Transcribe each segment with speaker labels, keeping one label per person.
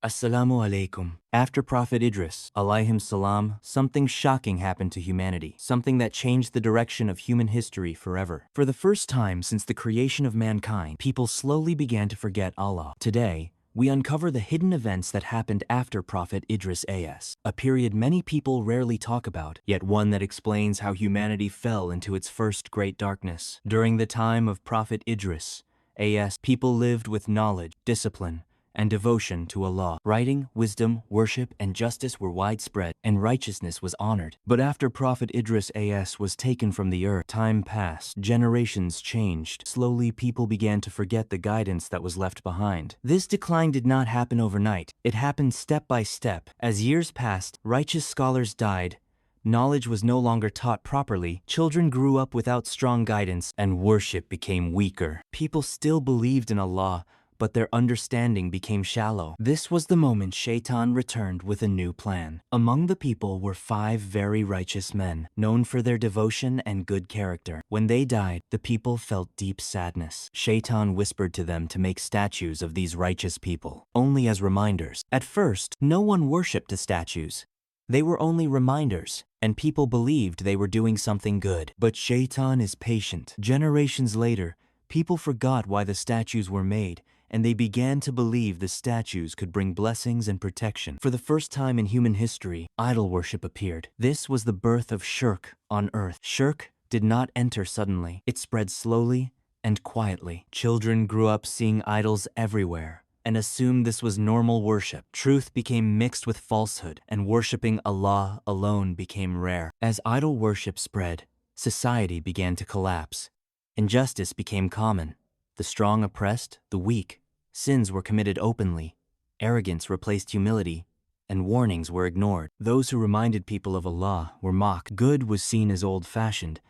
Speaker 1: Assalamu alaikum. After Prophet Idris, Alai'him Salam, something shocking happened to humanity, something that changed the direction of human history forever. For the first time since the creation of mankind, people slowly began to forget Allah. Today, we uncover the hidden events that happened after Prophet Idris A.S., a period many people rarely talk about, yet one that explains how humanity fell into its first great darkness. During the time of Prophet Idris A.S., people lived with knowledge, discipline, and devotion to Allah. Writing, wisdom, worship, and justice were widespread, and righteousness was honored. But after Prophet Idris A.S. was taken from the earth, time passed, generations changed. Slowly, people began to forget the guidance that was left behind. This decline did not happen overnight. It happened step by step. As years passed, righteous scholars died, knowledge was no longer taught properly, children grew up without strong guidance, and worship became weaker. People still believed in Allah, but their understanding became shallow. This was the moment Shaitan returned with a new plan. Among the people were 5 very righteous men, known for their devotion and good character. When they died, the people felt deep sadness. Shaitan whispered to them to make statues of these righteous people, only as reminders. At first, no one worshipped the statues. They were only reminders, and people believed they were doing something good. But Shaitan is patient. Generations later, people forgot why the statues were made, and they began to believe the statues could bring blessings and protection. For the first time in human history, idol worship appeared. This was the birth of shirk on earth. Shirk did not enter suddenly. It spread slowly and quietly. Children grew up seeing idols everywhere and assumed this was normal worship. Truth became mixed with falsehood, and worshiping Allah alone became rare. As idol worship spread, society began to collapse. Injustice became common. The strong oppressed the weak. Sins were committed openly. Arrogance replaced humility, and warnings were ignored. Those who reminded people of Allah were mocked. Good was seen as old-fashioned,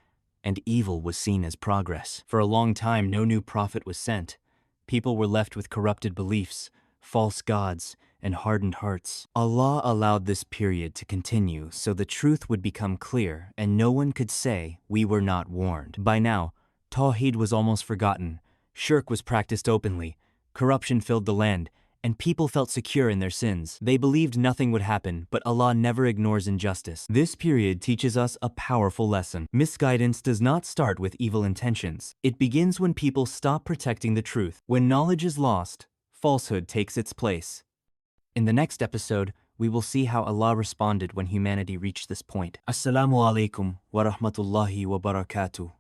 Speaker 1: and evil was seen as progress. For a long time, no new prophet was sent. People were left with corrupted beliefs, false gods, and hardened hearts. Allah allowed this period to continue so the truth would become clear, and no one could say we were not warned. By now, Tawheed was almost forgotten. Shirk was practiced openly. Corruption filled the land, and people felt secure in their sins. They believed nothing would happen, but Allah never ignores injustice. This period teaches us a powerful lesson. Misguidance does not start with evil intentions. It begins when people stop protecting the truth. When knowledge is lost, falsehood takes its place. In the next episode, we will see how Allah responded when humanity reached this point. Assalamu alaikum wa rahmatullahi wa barakatuh.